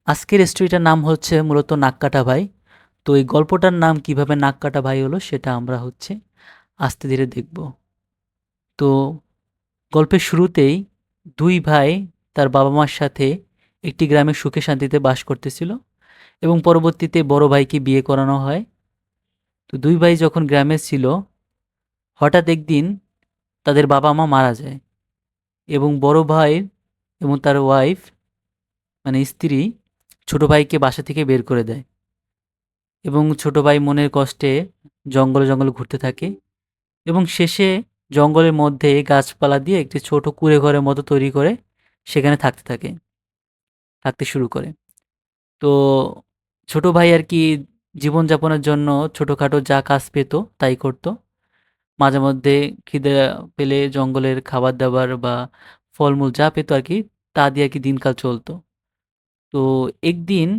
আজকের স্টোরিটার নাম হচ্ছে মূলত নাককাটা ভাই। তো এই গল্পটার নাম কিভাবে নাককাটা ভাই হলো সেটা আমরা আস্তে ধীরে দেখব। তো গল্পের শুরুতেই দুই ভাই তার বাবা মার সাথে একটি গ্রামে সুখে শান্তিতে বাস করতেছিল এবং পরবর্তীতে বড় ভাইকে বিয়ে করানো হয়। তো দুই ভাই যখন গ্রামে ছিল, হঠাৎ একদিন তাদের বাবা মা মারা যায় এবং বড় ভাই এবং তার ওয়াইফ মানে স্ত্রী ছোট ভাইকে বাসা থেকে বের করে দেয় এবং ছোট ভাই মনের কষ্টে জঙ্গলে জঙ্গলে ঘুরতে থাকে এবং শেষে জঙ্গলের মধ্যে গাছপালা দিয়ে একটি ছোট কুঁড়ে ঘরের মতো তৈরি করে সেখানে থাকতে শুরু করে। তো ছোট ভাই আর কি জীবনযাপনের জন্য ছোটখাটো যা কাজ পেত তাই করত। মাঝে মধ্যে খিদে পেলে জঙ্গলের খাবার দাবার বা ফলমূল যা পেত আর কি তা দিয়ে আর কি দিনকাল চলতো। তো একদিন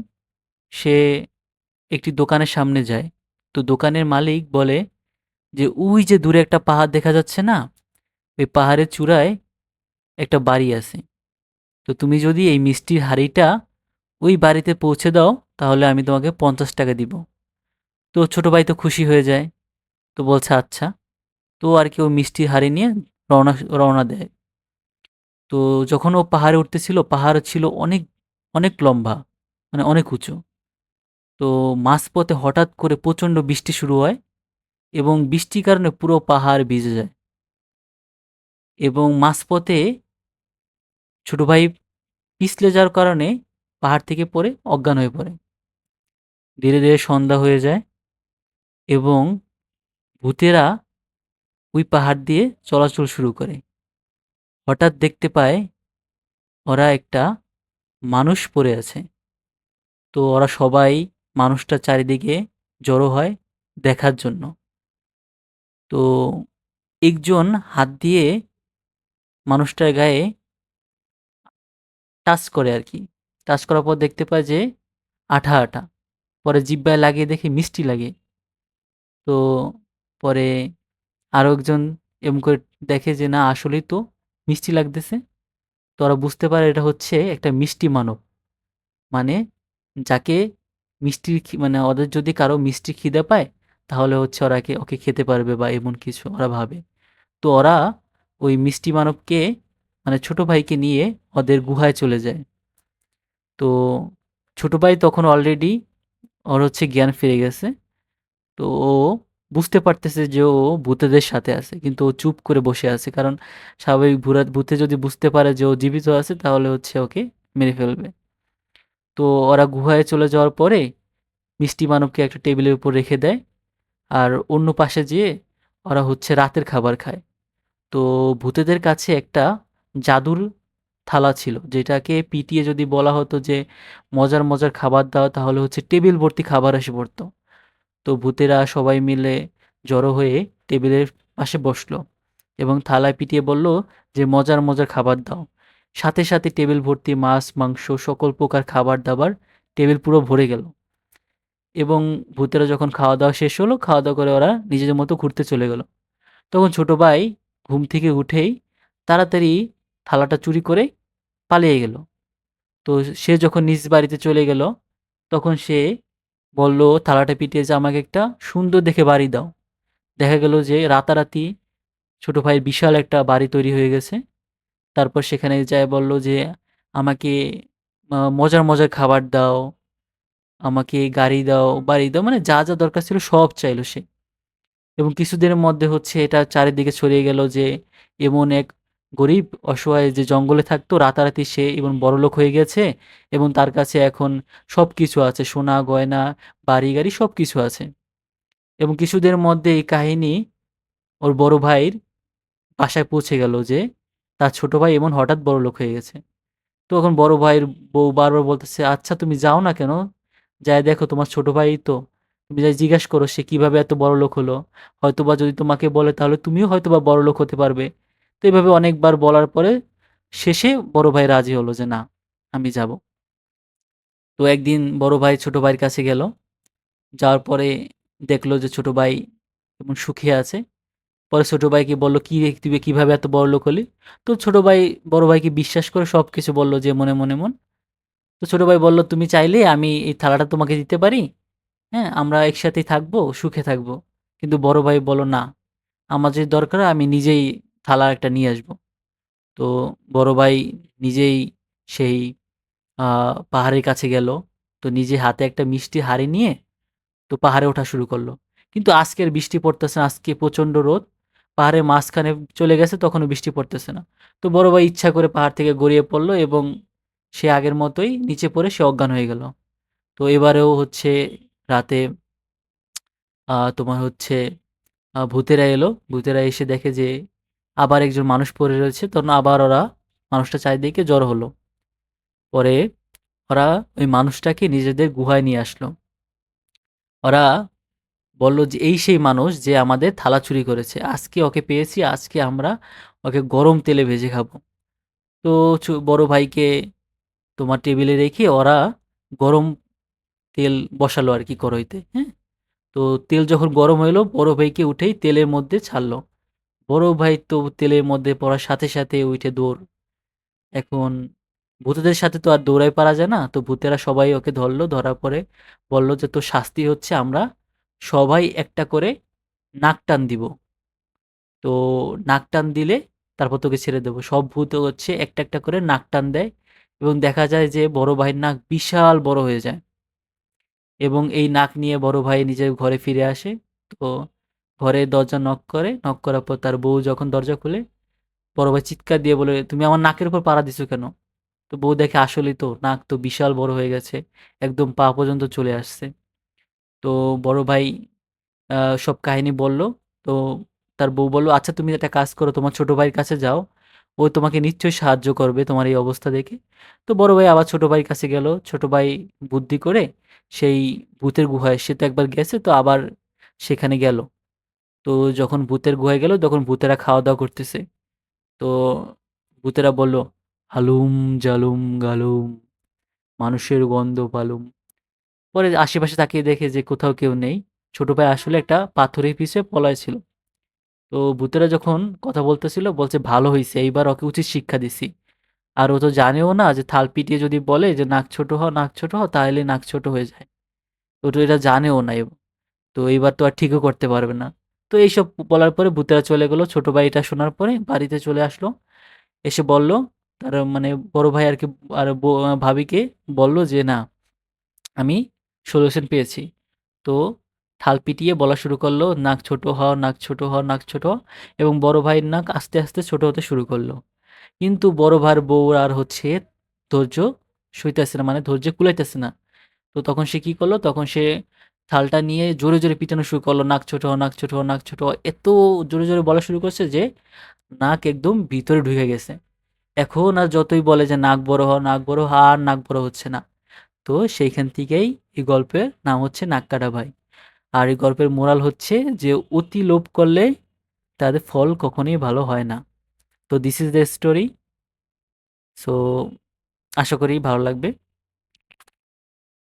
সে একটি দোকানের সামনে যায়। তো দোকানের মালিক বলে যে ওই যে দূরে একটা পাহাড় দেখা যাচ্ছে না, ওই পাহাড়ের চূড়ায় একটা বাড়ি আছে। তো তুমি যদি এই মিষ্টির হাঁড়িটা ওই বাড়িতে পৌঁছে দাও তাহলে আমি তোমাকে 50 টাকা দিব। তো ছোট ভাই তো খুশি হয়ে যায়, তো বলছে আচ্ছা। তো আর কি ও মিষ্টির হাঁড়ি নিয়ে রওনা রওনা দেয়। তো যখন ও পাহাড়ে উঠতেছিল, পাহাড় ছিল অনেক অনেক লম্বা, মানে অনেক উঁচু। তো মাঝপথে হঠাৎ করে প্রচণ্ড বৃষ্টি শুরু হয় এবং বৃষ্টির কারণে পুরো পাহাড় ভিজে যায় এবং মাঝপথে ছোট ভাই পিছলে যাওয়ার কারণে পাহাড় থেকে পড়ে অজ্ঞান হয়ে পড়ে। ধীরে ধীরে সন্ধ্যা হয়ে যায় এবং ভূতেরা ওই পাহাড় দিয়ে চলাচল শুরু করে। হঠাৎ দেখতে পায় ওরা একটা মানুষ পড়ে আছে। তো ওরা সবাই মানুষটার চারিদিকে জড়ো হয় দেখার জন্য। তো একজন হাত দিয়ে মানুষটার গায়ে টাচ করে আর কি। টাচ করার পর দেখতে পায় যে আঠা আঠা। পরে জিহ্বায় লাগিয়ে দেখে মিষ্টি লাগে। তো পরে আরো একজন এরম করে দেখে যে না আসলেই তো মিষ্টি লাগতেছে। তো ওরা বুঝতে পারে এটা হচ্ছে একটা মিষ্টি মানব। মানে যাকে মানে ওদের যদি কারো মিষ্টি খিদে পায় তাহলে হচ্ছে ওরা ওকে খেতে পারবে বা এমন কিছু ওরা ভাবে। তো ওরা ওই মিষ্টি মানবকে মানে ছোট ভাইকে নিয়ে ওদের গুহায় চলে যায়। তো ছোট ভাই তখন অলরেডি ওর জ্ঞান ফিরে গেছে। তো ও বুঝতে পারতেছে যে ও ভূতেদের সাথে আছে, কিন্তু ও চুপ করে বসে আছে, কারণ স্বাভাবিক ভূতে যদি বুঝতে পারে যে ও জীবিত আছে তাহলে ওকে মেরে ফেলবে। তো ওরা গুহায় চলে যাওয়ার পরে মিষ্টি মানবকে একটা টেবিলের উপর রেখে দেয় আর অন্য পাশে যেয়ে ওরা রাতের খাবার খায়। তো ভূতেদের কাছে একটা জাদুর থালা ছিল যেটাকে পিটিয়ে যদি বলা হতো যে মজার মজার খাবার দাও তাহলে টেবিল ভর্তি খাবার এসে পড়তো। তো ভূতেরা সবাই মিলে জড়ো হয়ে টেবিলের পাশে বসলো এবং থালায় পিটিয়ে বলল যে মজার মজার খাবার দাও। সাথে সাথে টেবিল ভর্তি মাছ মাংস সকল প্রকার খাবার দাবার টেবিল পুরো ভরে গেল এবং ভূতেরা যখন খাওয়া দাওয়া শেষ হলো, খাওয়া দাওয়া করে ওরা নিজেদের মতো ঘুরতে চলে গেল। তখন ছোট ভাই ঘুম থেকে উঠেই তাড়াতাড়ি থালাটা চুরি করে পালিয়ে গেল। তো সে যখন নিজ বাড়িতে চলে গেল তখন সে বলল থালাটা পিটিয়ে যে আমাকে একটা সুন্দর দেখে বাড়ি দাও। দেখা গেল যে রাতারাতি ছোট ভাইয়ের বিশাল একটা বাড়ি তৈরি হয়ে গেছে। তারপর সেখানে যায় বলল যে আমাকে মজার মজার খাবার দাও, আমাকে গাড়ি দাও, বাড়ি দাও, মানে যা যা দরকার ছিল সব চাইলো সে। এবং কিছুদিনের মধ্যে এটা চারিদিকে ছড়িয়ে গেল যে এমন এক গরিব অসহায় যে জঙ্গলে থাকতো রাতারাতি সে এবং বড়লোক হয়ে গেছে এবং তার কাছে এখন সব কিছু আছে, সোনা গয়না বাড়ি গাড়ি সব কিছু আছে। এবং কিছুদিনের মধ্যে এই কাহিনী ওর বড় ভাইয়ের বাসায় পৌঁছে গেল যে তার ছোট ভাই এমন হঠাৎ বড়লোক হয়ে গেছে। তো এখন বড় ভাইয়ের বউ বারবার বলতেছে আচ্ছা তুমি যাও না কেন, যাই দেখো তোমার ছোট ভাই তো, তুমি যাই জিজ্ঞেস করো সে কিভাবে এত বড় লোক হলো, হয়তোবা যদি তোমাকে বলে তাহলে তুমিও হয়তোবা বড় লোক হতে পারবে। তো এইভাবে অনেকবার বলার পরে শেষে বড় ভাই রাজি হলো যে না আমি যাব। তো একদিন বড় ভাই ছোট ভাইয়ের কাছে গেল, যাওয়ার পরে দেখলো যে ছোট ভাই এমন সুখে আছে। পরে ছোট ভাইকে বলল কি রে তুই কিভাবে এত বড় লোক হলি। তো ছোট ভাই বড় ভাইকে বিশ্বাস করে সব কিছু বললো যে মনে মনে মন। তো ছোট ভাই বলল, "তুমি চাইলে আমি এই থালাটা তোমাকে দিতে পারি। হ্যাঁ? আমরা একসাথেই থাকবো, সুখে থাকবো।" কিন্তু বড় ভাই বলল, "না, আমার যদি দরকার হয় আমি নিজেই থালা একটা নিয়ে আসবো।" তো বড় ভাই নিজেই সেই আ পাহাড়ের কাছে গেল। তো নিজে হাতে একটা মিষ্টি হাঁড়ি নিয়ে তো পাহাড়ে ওঠা শুরু করলো। কিন্তু আজকে আর বৃষ্টি পড়তেছে না, আজকে প্রচণ্ড রোদ। পাহাড়ের মাঝখানে চলে গেছে, তখনও বৃষ্টি পড়তেছে না। তো বড় ভাই ইচ্ছা করে পাহাড় থেকে গড়িয়ে পড়ল এবং সে আগের মতোই নিচে পড়ে সে অজ্ঞান হয়ে গেল। তো এবারেও হচ্ছে রাতে তোমার হচ্ছে ভূতেরা এলো। ভূতেরা এসে দেখে যে আবার একজন মানুষ পড়ে রয়েছে। তখন আবার ওরা মানুষটা চারিদিকে জড়ো হলো। পরে ওরা ওই মানুষটাকে নিজেদের গুহায় নিয়ে আসলো। ওরা বলল যে, "এই সেই মানুষ যে আমাদের থালা চুরি করেছে। আজকে ওকে পেয়েছি, আজকে আমরা ওকে গরম তেলে ভেজে খাবো।" তো বড় ভাইকে তোমার টেবিলে রেখে ওরা গরম তেল বসালো আরকি কড়াইতে, হ্যাঁ? তো তেল যখন গরম হইলো, বড় ভাইকে উঠেই তেলের মধ্যে ছাড়লো। বড় ভাই তো তেলের মধ্যে পড়ার সাথে, সাথে উইঠে দৌড়। এখন ভূতেদের সাথে তো আর দৌড়ায় পারা যায় না। তো ভূতেরা সবাই ওকে ধরল। ধরার পরে বলল যে, "তোর শাস্তি হচ্ছে আমরা সবাই একটা করে নাক টান দিব। তো নাক টান দিলে তারপর তোকে ছেড়ে দেব।" সব ভূত হচ্ছে একটা, একটা করে নাক টান দেয় এবং দেখা যায় যে বড় ভাইয়ের নাক বিশাল বড় হয়ে যায় এবং এই নাক নিয়ে বড় ভাই নিজের ঘরে ফিরে আসে। তো ঘরের দরজা নক করে। নক করার পর তার বউ যখন দরজা খুলে, বড় ভাই চিৎকার দিয়ে বলে, "তুমি আমার নাকের উপর পাড়া দিছো কেন?" তো বউ দেখে আসলেই তো নাক তো বিশাল বড় হয়ে গেছে। একদম পা পর্যন্ত চলে আসছে। তো বড় ভাই আ সব কাহিনী বলল। তো তার বউ বলল, "আচ্ছা তুমি একটা কাজ করো, তোমার ছোট ভাইয়ের কাছে যাও। ও তোমাকে নিশ্চয়ই সাহায্য করবে তোমার এই অবস্থা দেখে।" তো বড় ভাই আবার ছোট ভাইয়ের কাছে গেল। ছোট ভাই বুদ্ধি করে সেই ভূতের গুহায় সে তো একবার গেছে তো আবার সেখানে গেল। তো যখন ভূতের গুহায় গেল তখন ভূতেরা খাওয়া-দাওয়া করতেছে। তো ভূতেরা বলল, "হালুম, জালুম, গালুম, মানুষের গন্ধ পালুম।" পরে আশেপাশে তাকিয়ে দেখে যে কোথাও কেউ নেই। ছোট ভাই আসলে একটা পাথরের পিছে পলায় ছিল। তো ভূতেরা যখন কথা বলতেছিল বলছে, "ভালো হইছে, এইবার ওকে উচিত শিক্ষা দিছি।" আর ও তো জানেও না যে থাল পিটিয়ে যদি বলে যে, "নাক ছোট হ, নাক ছোট হ" তাহলে নাক ছোট হয়ে যায়। ও তো এটা জানেও না। তো এইবার তো আর ঠিকও করতে পারবে না। তো এইসব বলার পরে ভূতেরা চলে গেল। ছোট ভাই এটা শোনার পরে বাড়িতে চলে আসলো। এসে বলল, তার মানে বড় ভাই আরকি আর ভাবিকে বলল যে, "না, আমি সলিউশন পেয়েছি।" তো ঠাল পিটিয়ে বলা শুরু করলো, "নাক ছোট হ, নাক ছোট হ, নাক ছোট হ" এবং বড় ভাইয়ের নাক আস্তে, আস্তে ছোট হতে শুরু করলো। কিন্তু বড় ভাইয়ের বউ আর হচ্ছে ধৈর্য সইতেছে না, মানে ধৈর্য কুলাইতেছে না। তো তখন সে কি করলো? তখন সে থালটা নিয়ে জোরে, জোরে পিটানো শুরু করলো, "নাক ছোট হ, নাক ছোট হ, নাক ছোট হ।" এত জোরে, জোরে বলা শুরু করছে যে নাক একদম ভিতরে ঢুকে গেছে। এখন আর যতই বলে যে, "নাক বড় হ, নাক বড় হ" আর নাক বড় হচ্ছে না। তো সেইখান থেকেই এই গল্পের নাম হচ্ছে নাককাটা ভাই। আর এই গল্পের মোরাল হচ্ছে যে অতি লোভ করলে তাদের ফল কখনোই ভালো হয় না। তো this is the story. So আশা করি ভালো লাগবে।